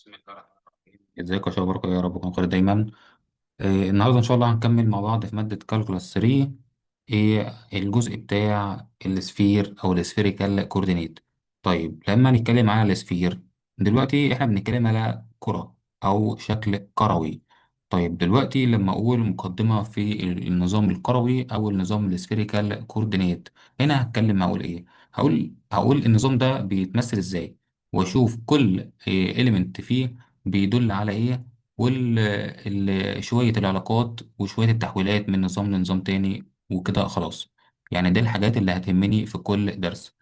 بسم الله الرحمن الرحيم. ازيك يا شباب؟ يا رب تكونوا بخير دايما. النهارده ان شاء الله هنكمل مع بعض في ماده كالكولاس 3. الجزء بتاع السفير او السفيريكال كوردينيت. طيب لما نتكلم على السفير، دلوقتي احنا بنتكلم على كره او شكل كروي. طيب دلوقتي لما اقول مقدمه في النظام الكروي او النظام السفيريكال كوردينيت، هنا هتكلم هقول ايه؟ هقول النظام ده بيتمثل ازاي، واشوف كل إيليمنت فيه بيدل على ايه، شوية العلاقات وشوية التحويلات من نظام لنظام تاني وكده خلاص. يعني دي الحاجات اللي هتهمني في كل درس.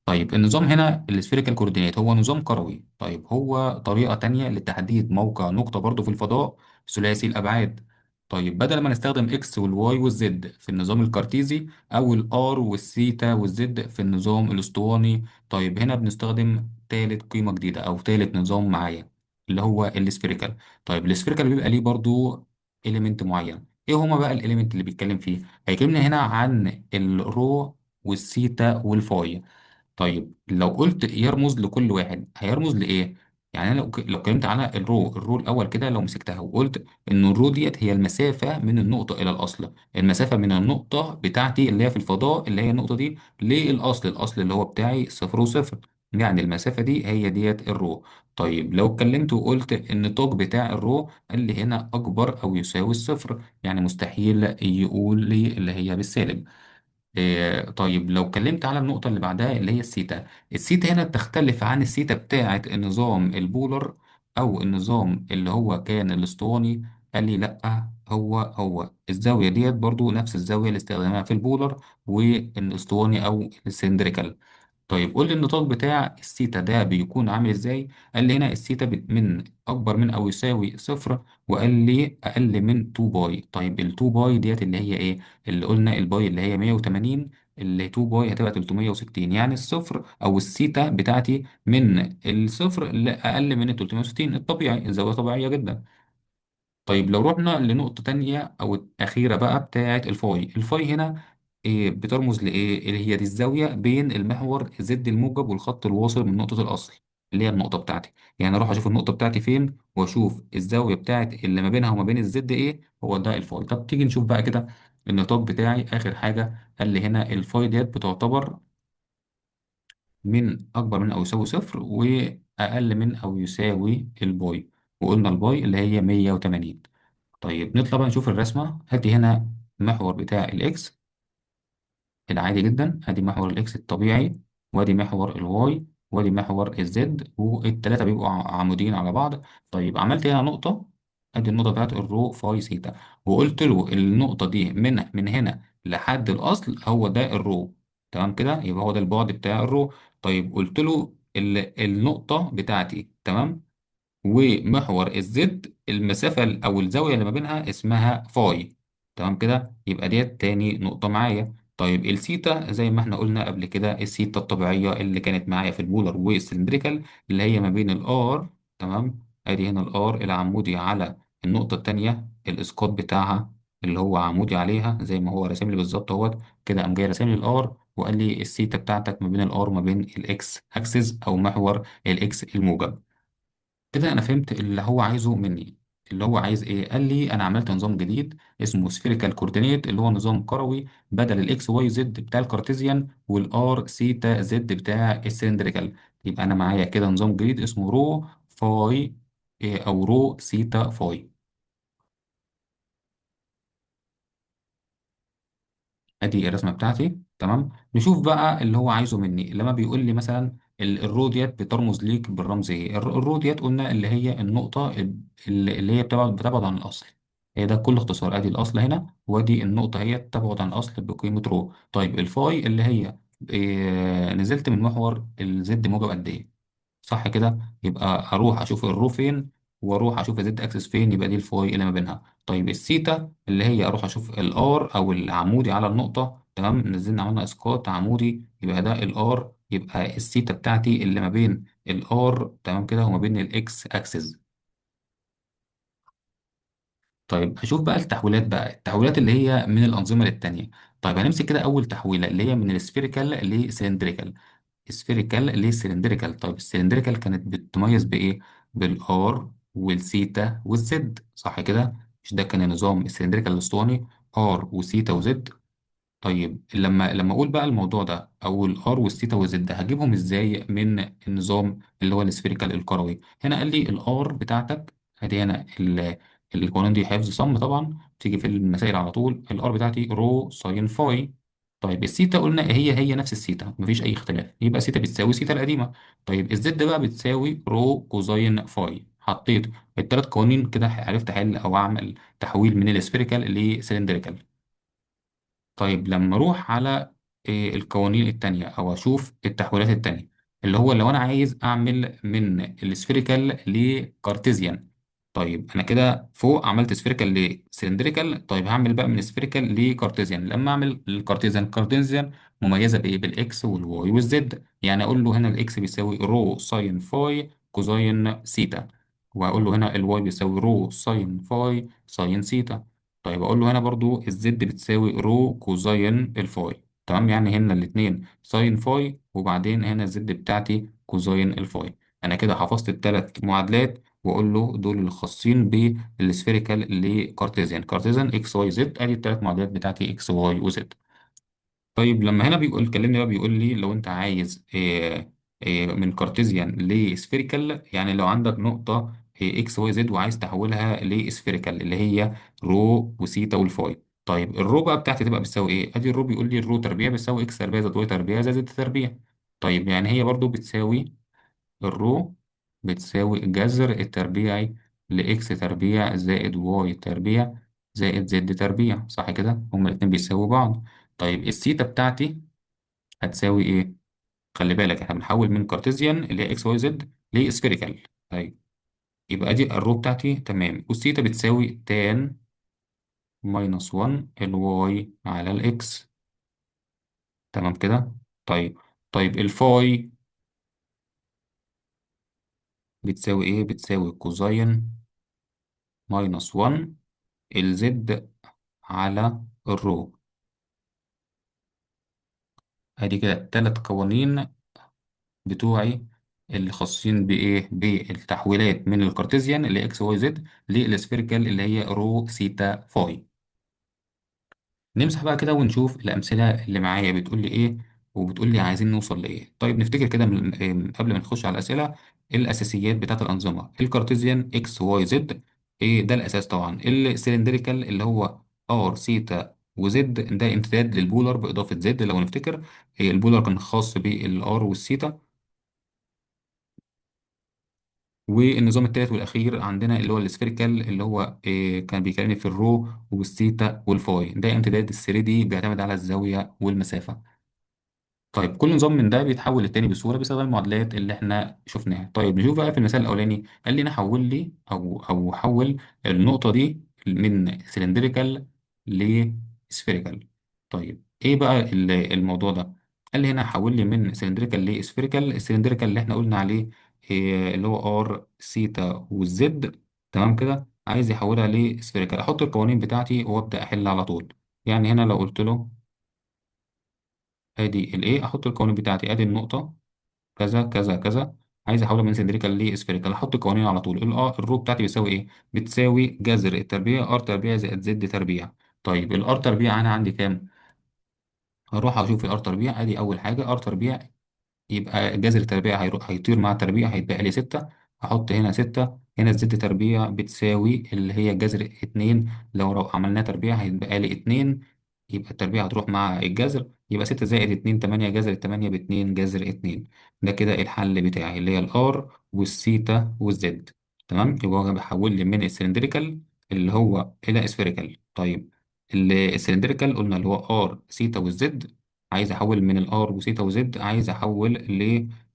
طيب النظام هنا السفيريكال كوردينيت هو نظام كروي. طيب هو طريقة تانية لتحديد موقع نقطة برضو في الفضاء ثلاثي الأبعاد. طيب بدل ما نستخدم اكس والواي والزد في النظام الكارتيزي او الار والثيتا والزد في النظام الاسطواني، طيب هنا بنستخدم تالت قيمة جديدة او تالت نظام معايا اللي هو السفيريكال. طيب السفيريكال بيبقى ليه برضو إليمنت معين. ايه هما بقى الإليمنت اللي بيتكلم فيه؟ هيكلمنا هنا عن الرو والثيتا والفاي. طيب لو قلت يرمز لكل واحد هيرمز لإيه؟ يعني أنا لو اتكلمت على الرو الأول كده، لو مسكتها وقلت إن الرو ديت هي المسافة من النقطة إلى الأصل، المسافة من النقطة بتاعتي اللي هي في الفضاء اللي هي النقطة دي للأصل، الأصل اللي هو بتاعي صفر وصفر، يعني المسافة دي هي ديت الرو. طيب لو اتكلمت وقلت إن الطاق بتاع الرو قال لي هنا أكبر أو يساوي الصفر، يعني مستحيل يقول لي اللي هي بالسالب. طيب لو اتكلمت على النقطة اللي بعدها اللي هي السيتا، السيتا هنا تختلف عن السيتا بتاعة النظام البولر أو النظام اللي هو كان الأسطواني. قال لي لأ، هو الزاوية ديت برضو نفس الزاوية اللي استخدمها في البولر والأسطواني أو السلندريكال. طيب قول لي النطاق بتاع السيتا ده بيكون عامل ازاي؟ قال لي هنا السيتا من اكبر من او يساوي صفر، وقال لي اقل من 2 باي. طيب ال 2 باي ديت اللي هي ايه؟ اللي قلنا الباي اللي هي 180، اللي 2 باي هتبقى 360، يعني الصفر او السيتا بتاعتي من الصفر لاقل من ال 360 الطبيعي، الزاويه طبيعيه جدا. طيب لو رحنا لنقطة تانية أو الأخيرة بقى بتاعة الفاي، الفاي هنا إيه بترمز لإيه؟ اللي هي دي الزاوية بين المحور زد الموجب والخط الواصل من نقطة الأصل اللي هي النقطة بتاعتي. يعني أروح أشوف النقطة بتاعتي فين وأشوف الزاوية بتاعت اللي ما بينها وما بين الزد إيه، هو ده الفاي. طب تيجي نشوف بقى كده النطاق بتاعي آخر حاجة. قال لي هنا الفاي ديت بتعتبر من أكبر من أو يساوي صفر وأقل من أو يساوي الباي، وقلنا الباي اللي هي 180. طيب نطلع بقى نشوف الرسمة. هدي هنا المحور بتاع الإكس العادي جدا، ادي محور الاكس الطبيعي، وادي محور الواي، وادي محور الزد، والتلاتة بيبقوا عموديين على بعض. طيب عملت هنا نقطة، ادي النقطة بتاعت الرو فاي سيتا، وقلت له النقطة دي من هنا لحد الأصل هو ده الرو. تمام كده، يبقى هو ده البعد بتاع الرو. طيب قلت له النقطة بتاعتي تمام، ومحور الزد المسافة أو الزاوية اللي ما بينها اسمها فاي. تمام كده، يبقى ديت تاني نقطة معايا. طيب السيتا زي ما احنا قلنا قبل كده، السيتا الطبيعية اللي كانت معايا في البولر والسلندريكال اللي هي ما بين الار. تمام، ادي هنا الار العمودي على النقطة التانية الاسقاط بتاعها اللي هو عمودي عليها زي ما هو راسم لي بالظبط اهوت كده، قام جاي راسم لي الار وقال لي السيتا بتاعتك ما بين الار وما بين الاكس اكسس او محور الاكس الموجب. كده انا فهمت اللي هو عايزه مني. اللي هو عايز ايه؟ قال لي انا عملت نظام جديد اسمه سفيريكال كوردينيت اللي هو نظام كروي، بدل الاكس واي زد بتاع الكارتيزيان والار سيتا زد بتاع السلندريكال. يبقى انا معايا كده نظام جديد اسمه رو فاي، او رو سيتا فاي. ادي الرسمه بتاعتي تمام. نشوف بقى اللي هو عايزه مني لما بيقول لي مثلا الرو ديت بترمز ليك بالرمز ايه. الرو ديت قلنا اللي هي النقطه اللي هي بتبعد عن الاصل. هي ده كل اختصار، ادي الاصل هنا وادي النقطه هي تبعد عن الاصل بقيمه رو. طيب الفاي اللي هي إيه، نزلت من محور الزد موجب قد ايه؟ صح كده، يبقى اروح اشوف الرو فين واروح اشوف الزد اكسس فين، يبقى دي الفاي اللي ما بينها. طيب الثيتا اللي هي اروح اشوف الار او العمودي على النقطه. تمام، نزلنا عملنا اسقاط عمودي يبقى ده الار، يبقى الثيتا بتاعتي اللي ما بين الار تمام كده وما بين الاكس اكسس. طيب اشوف بقى التحويلات، بقى التحويلات اللي هي من الانظمه للتانيه. طيب هنمسك كده اول تحويله اللي هي من السفيريكال لسلندريكال. سفيريكال ليه سلندريكال؟ طيب السلندريكال كانت بتتميز بايه؟ بالار والثيتا والزد، صح كده؟ مش ده كان النظام السلندريكال الاسطواني؟ ار وثيتا وزد. طيب لما اقول بقى الموضوع ده او الار والثيتا والزد هجيبهم ازاي من النظام اللي هو السفيريكال الكروي؟ هنا قال لي الار بتاعتك، ادي هنا القوانين دي حفظ صم طبعا، تيجي في المسائل على طول. الار بتاعتي رو ساين فاي. طيب الثيتا قلنا هي نفس الثيتا، مفيش اي اختلاف، يبقى ثيتا بتساوي ثيتا القديمه. طيب الزد بقى بتساوي رو كوزاين فاي. حطيت الثلاث قوانين كده، عرفت احل او اعمل تحويل من السفيريكال لسلندريكال. طيب لما اروح على القوانين التانية او اشوف التحويلات التانية، اللي هو لو انا عايز اعمل من السفيريكال لكارتيزيان. طيب انا كده فوق عملت سفيريكال لسلندريكال، طيب هعمل بقى من سفيريكال لكارتيزيان. لما اعمل الكارتيزيان، كارتيزيان مميزة بايه؟ بالاكس والواي والزد. يعني اقول له هنا الاكس بيساوي رو ساين فاي كوزاين سيتا، وهقول له هنا الواي بيساوي رو ساين فاي ساين سيتا. طيب اقول له هنا برضو الزد بتساوي رو كوزين الفاي. تمام، يعني هنا الاثنين ساين فاي، وبعدين هنا الزد بتاعتي كوزين الفاي. انا كده حفظت الثلاث معادلات، واقول له دول اللي خاصين بالسفيريكال لكارتيزيان. كارتيزيان اكس واي زد، ادي الثلاث معادلات بتاعتي اكس واي وزد. طيب لما هنا بيقول كلمني بقى، بيقول لي لو انت عايز من كارتيزيان لسفيريكال، يعني لو عندك نقطة اكس واي زد وعايز تحولها لسفيريكال، اللي هي رو وسيتا والفاي. طيب الرو بقى بتاعتي تبقى بتساوي ايه؟ ادي الرو بيقول لي الرو تربيع بتساوي اكس تربيع زائد واي تربيع زائد زد تربيع. طيب يعني هي برضو بتساوي الرو بتساوي الجذر التربيعي لإكس تربيع زائد واي تربيع زائد زد تربيع، صح كده؟ هما الاتنين بيساووا بعض. طيب الثيتا بتاعتي هتساوي إيه؟ خلي بالك إحنا بنحول من كارتيزيان اللي هي إكس واي زد لسفيريكال. طيب يبقى دي الرو بتاعتي تمام، والثيتا بتساوي تان ماينس 1 الواي على الإكس. تمام كده؟ طيب. طيب الفاي بتساوي إيه؟ بتساوي كوزاين ماينس 1 الزد على الرو. ادي كده التلات قوانين بتوعي اللي خاصين بايه؟ بالتحويلات من الكارتيزيان اللي اكس واي زد للسفيريكال اللي هي رو سيتا فاي. نمسح بقى كده ونشوف الامثله اللي معايا بتقول لي ايه، وبتقول لي عايزين نوصل لايه. طيب نفتكر كده من قبل ما نخش على الاسئله، الاساسيات بتاعت الانظمه. الكارتيزيان اكس واي زد، ايه ده الاساس طبعا. السلندريكال اللي هو ار سيتا وزد، ده امتداد للبولر باضافه زد لو نفتكر. البولر كان خاص بالار والسيتا. والنظام الثالث والاخير عندنا اللي هو السفيريكال، اللي هو كان بيكلمني في الرو والثيتا والفاي، ده امتداد الثري بيعتمد على الزاويه والمسافه. طيب كل نظام من ده بيتحول للتاني بسهوله باستخدام المعادلات اللي احنا شفناها. طيب نشوف بقى في المثال الاولاني، قال لي انا حول لي او حول النقطه دي من سلندريكال لسفيريكال. طيب ايه بقى الموضوع ده؟ قال لي هنا حول لي من سلندريكال لسفيريكال. السلندريكال اللي احنا قلنا عليه اللي هو ار سيتا والزد. تمام كده، عايز يحولها لسفيريكال. احط القوانين بتاعتي وابدا احل على طول. يعني هنا لو قلت له ادي الايه، احط القوانين بتاعتي، ادي النقطه كذا كذا كذا، عايز احولها من سلندريكال لاسفيريكال، احط القوانين على طول. الرو بتاعتي بتساوي ايه؟ بتساوي جذر التربيع ار تربيع زائد زد تربيع. طيب الار تربيع انا عندي كام؟ هروح اشوف الار تربيع، ادي اول حاجه ار تربيع، يبقى جذر التربيع هيروح هيطير مع التربيع، هيتبقى لي 6. أحط هنا 6. هنا الزد تربيع بتساوي اللي هي جذر 2، لو عملناها تربيع هيتبقى لي 2، يبقى التربيع هتروح مع الجذر، يبقى 6 زائد 2 8، جذر 8 ب2 جذر 2. ده كده الحل بتاعي اللي هي الار والثيتا والزد. تمام، يبقى هو بيحول لي من السلندريكال اللي هو إلى اسفيريكال. طيب السلندريكال قلنا اللي هو ار ثيتا والزد، عايز احول من الار وثيتا وزد، عايز احول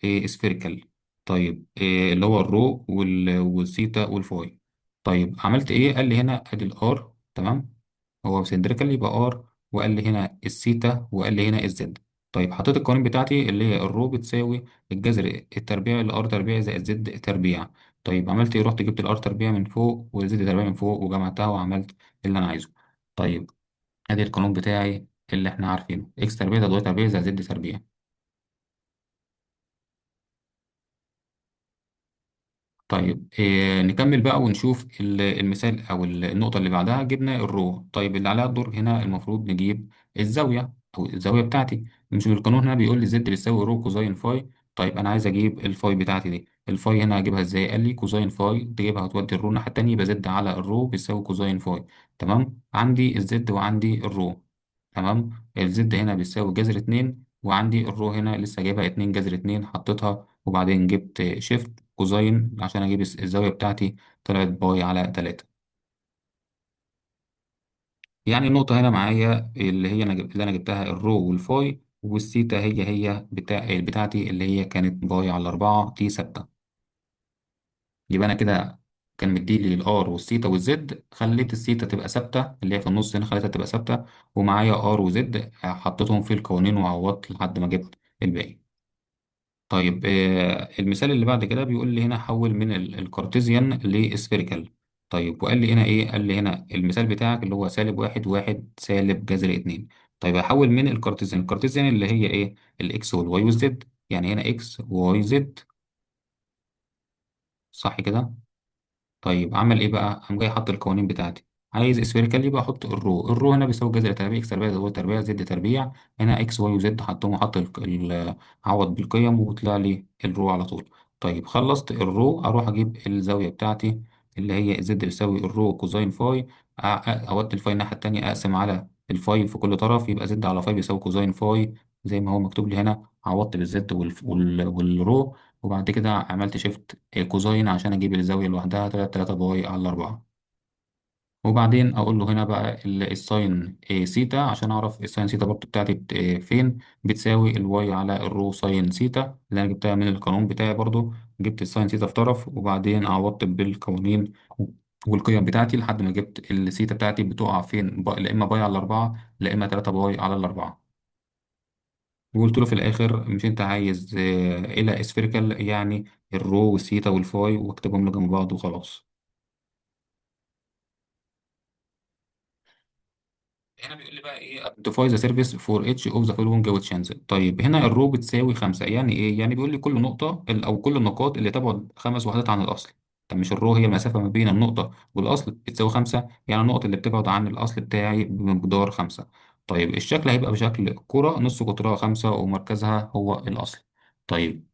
لسفيريكال. طيب اللي هو الرو والثيتا والفاي. طيب عملت ايه؟ قال لي هنا ادي الار تمام، هو سلندريكال يبقى ار، وقال لي هنا الثيتا، وقال لي هنا الزد. طيب حطيت القوانين بتاعتي اللي هي الرو بتساوي الجذر التربيع الار تربيع زائد زد تربيع. طيب عملت ايه؟ رحت جبت الار تربيع من فوق والزد تربيع من فوق وجمعتها وعملت اللي انا عايزه. طيب ادي القانون بتاعي اللي احنا عارفينه، اكس تربيع زائد واي تربيع زائد زد تربيع. طيب نكمل بقى ونشوف المثال او النقطة اللي بعدها. جبنا الرو، طيب اللي عليها الدور هنا المفروض نجيب الزاوية او الزاوية بتاعتي. مش القانون هنا بيقول لي زد بيساوي رو كوزين فاي؟ طيب انا عايز اجيب الفاي بتاعتي دي. الفاي هنا هجيبها ازاي؟ قال لي كوزين فاي تجيبها هتودي الرو الناحية التانية، يبقى زد على الرو بيساوي كوزين فاي. تمام، عندي الزد وعندي الرو. تمام، الزد هنا بيساوي جذر اتنين، وعندي الرو هنا لسه جايبها اتنين جذر اتنين حطيتها، وبعدين جبت شيفت كوزين عشان اجيب الزاوية بتاعتي، طلعت باي على تلاتة. يعني النقطة هنا معايا اللي هي اللي انا جبتها الرو والفاي، والثيتا هي بتاعتي اللي هي كانت باي على أربعة دي ثابتة. يبقى انا كده كان مديلي الار والثيتا والزد، خليت الثيتا تبقى ثابتة اللي هي في النص هنا، خليتها تبقى ثابتة، ومعايا ار وزد حطيتهم في القوانين وعوضت لحد ما جبت الباقي. طيب المثال اللي بعد كده بيقول لي هنا حول من الكارتيزيان لسفيريكال. طيب وقال لي هنا ايه؟ قال لي هنا المثال بتاعك اللي هو سالب واحد واحد سالب جذر اتنين. طيب هحول من الكارتيزيان، الكارتيزيان اللي هي ايه؟ الاكس والواي والزد، يعني هنا اكس وواي زد، صح كده؟ طيب عمل ايه بقى؟ قام جاي حط القوانين بتاعتي. عايز اسفيريكال يبقى احط الرو هنا بيساوي جذر تربيع اكس تربيع زائد واي تربيع زد تربيع. هنا اكس واي وزد حطهم وحط عوض بالقيم وطلع لي الرو على طول. طيب خلصت الرو، اروح اجيب الزاويه بتاعتي اللي هي زد بيساوي الرو كوزين فاي. اودي الفاي الناحيه التانيه، اقسم على الفاي في كل طرف، يبقى زد على فاي بيساوي كوزين فاي زي ما هو مكتوب لي هنا. عوضت بالزد والرو، وبعد كده عملت شيفت كوزاين عشان اجيب الزاوية لوحدها، طلعت 3 باي على 4. وبعدين اقول له هنا بقى الساين سيتا عشان اعرف الساين سيتا برضو بتاعتي فين. بتساوي الواي على الرو ساين سيتا اللي انا جبتها من القانون بتاعي برضو. جبت الساين سيتا في طرف، وبعدين عوضت بالقوانين والقيم بتاعتي لحد ما جبت السيتا بتاعتي بتقع فين، لا اما باي على 4 لا اما 3 باي على 4. وقلت له في الاخر مش انت عايز الى اسفيريكال يعني الرو والثيتا والفاي، واكتبهم له جنب بعض وخلاص. هنا بيقول لي بقى ايه identify the service for each of the following which. طيب هنا الرو بتساوي خمسة، يعني ايه؟ يعني بيقول لي كل نقطة او كل النقاط اللي تبعد خمس وحدات عن الاصل. طب مش الرو هي المسافة ما بين النقطة والاصل بتساوي خمسة؟ يعني النقط اللي بتبعد عن الاصل بتاعي بمقدار خمسة. طيب الشكل هيبقى بشكل كرة نص قطرها خمسة ومركزها هو الاصل. طيب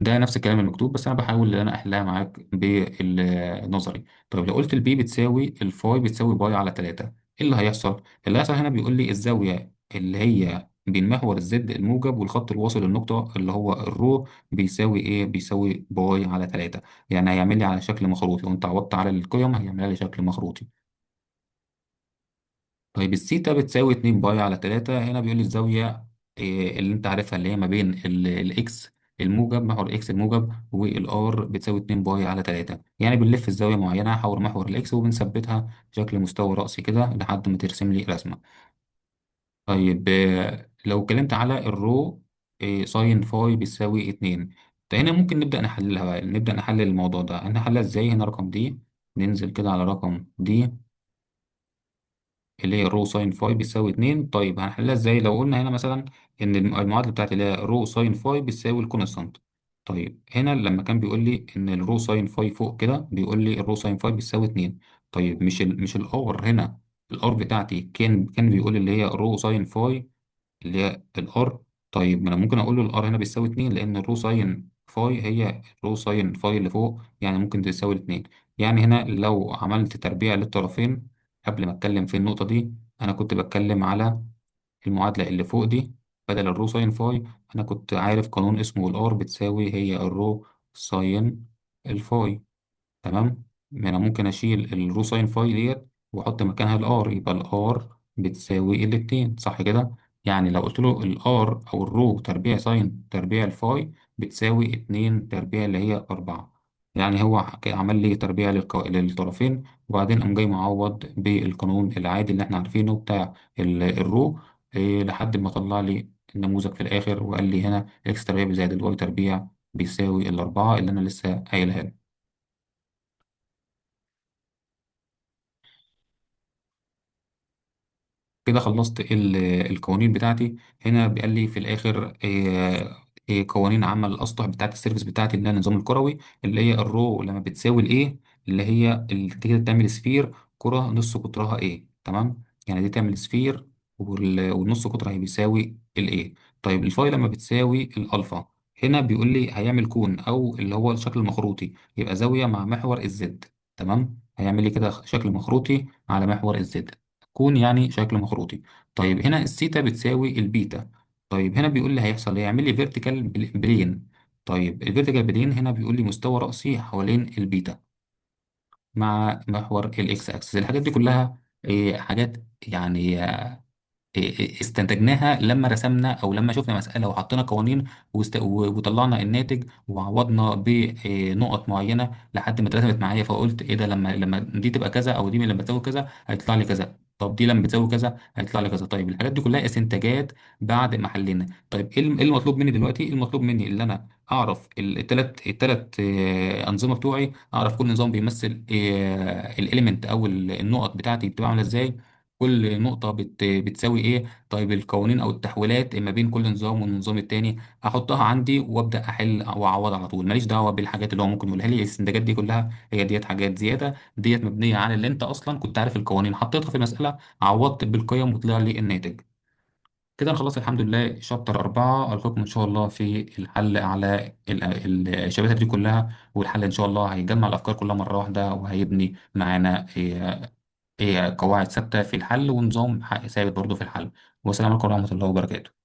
ده نفس الكلام المكتوب، بس انا بحاول ان انا احلها معاك بالنظري. طيب لو قلت البي بتساوي الفاي بتساوي باي على 3، ايه اللي هيحصل؟ اللي هيحصل هنا بيقول لي الزاويه اللي هي بين محور الزد الموجب والخط الواصل للنقطه اللي هو الرو بيساوي ايه؟ بيساوي باي على 3. يعني هيعمل لي على شكل مخروطي، لو انت عوضت على القيم هيعمل لي شكل مخروطي. طيب الثيتا بتساوي 2 باي على 3. هنا بيقول لي الزاوية اللي انت عارفها اللي هي ما بين الاكس الموجب، محور الاكس الموجب، والار بتساوي 2 باي على 3. يعني بنلف الزاوية معينة حول محور الاكس وبنثبتها بشكل مستوى رأسي كده لحد ما ترسم لي رسمة. طيب لو اتكلمت على الرو ساين فاي بيساوي 2. ده هنا ممكن نبدأ نحللها بقى، نبدأ نحلل الموضوع ده. هنحلها ازاي؟ هنا رقم دي، ننزل كده على رقم دي اللي هي رو ساين فاي بيساوي 2. طيب هنحلها ازاي؟ لو قلنا هنا مثلا ان المعادله بتاعتي اللي هي رو ساين فاي بتساوي الكونستانت. طيب هنا لما كان بيقول لي ان الرو ساين فاي فوق كده بيقول لي الرو ساين فاي بيساوي 2. طيب مش الار هنا، الار بتاعتي كان بيقول اللي هي رو ساين فاي اللي هي الار. طيب ما انا ممكن اقول له الار هنا بيساوي 2 لان الرو ساين فاي هي الرو ساين فاي اللي فوق، يعني ممكن تساوي 2. يعني هنا لو عملت تربيع للطرفين قبل ما اتكلم في النقطة دي، انا كنت بتكلم على المعادلة اللي فوق دي. بدل الرو ساين فاي انا كنت عارف قانون اسمه الار بتساوي هي الرو ساين الفاي. تمام، انا ممكن اشيل الرو ساين فاي ديت واحط مكانها الار، يبقى الار بتساوي الاتنين، صح كده؟ يعني لو قلت له الار او الرو تربيع ساين تربيع الفاي بتساوي اتنين تربيع اللي هي اربعة. يعني هو عمل لي تربيع للطرفين، وبعدين قام جاي معوض بالقانون العادي اللي احنا عارفينه بتاع الرو لحد ما طلع لي النموذج في الاخر، وقال لي هنا اكس تربيع زائد الواي تربيع بيساوي الاربعة اللي انا لسه قايلها لك. كده خلصت القوانين بتاعتي. هنا قال لي في الآخر قوانين عمل الاسطح بتاعت السيرفيس بتاعتي اللي هي النظام الكروي، اللي هي الرو لما بتساوي الايه، اللي هي اللي كده تعمل سفير كرة نص قطرها ايه. تمام، يعني دي تعمل سفير والنص قطر بيساوي الايه. طيب الفاي لما بتساوي الالفا، هنا بيقول لي هيعمل كون او اللي هو الشكل المخروطي، يبقى زاوية مع محور الزد. تمام، هيعمل لي كده شكل مخروطي على محور الزد، كون يعني شكل مخروطي. طيب هنا الثيتا بتساوي البيتا. طيب هنا بيقول لي هيحصل ايه، يعمل لي فيرتيكال بلين. طيب الفيرتيكال بلين هنا بيقول لي مستوى رأسي حوالين البيتا مع محور الاكس اكسس. الحاجات دي كلها حاجات يعني استنتجناها لما رسمنا او لما شفنا مسألة وحطينا قوانين وطلعنا الناتج وعوضنا بنقط معينة لحد ما اترسمت معايا. فقلت ايه ده، لما دي تبقى كذا او دي لما تساوي كذا هيطلع لي كذا، طب دي لما بتساوي كذا هيطلع لي كذا. طيب الحاجات دي كلها استنتاجات بعد ما حلينا. طيب ايه إيه المطلوب مني دلوقتي؟ إيه المطلوب مني؟ اللي انا اعرف الثلاث انظمه بتوعي، اعرف كل نظام بيمثل الاليمنت او النقط بتاعتي بتبقى عامله ازاي، كل نقطة بتساوي ايه. طيب القوانين او التحويلات ما بين كل نظام والنظام التاني احطها عندي وابدا احل واعوض على طول، ماليش دعوة بالحاجات اللي هو ممكن يقولها لي. الاستنتاجات دي كلها هي ديت حاجات زيادة، ديت مبنية على اللي انت اصلا كنت عارف القوانين حطيتها في المسألة، عوضت بالقيم وطلع لي الناتج. كده خلاص الحمد لله. شابتر 4 ألقاكم إن شاء الله في الحل على الشباتر دي كلها، والحل إن شاء الله هيجمع الأفكار كلها مرة واحدة وهيبني معانا قواعد ثابتة في الحل ونظام ثابت برضه في الحل. والسلام عليكم ورحمة الله وبركاته.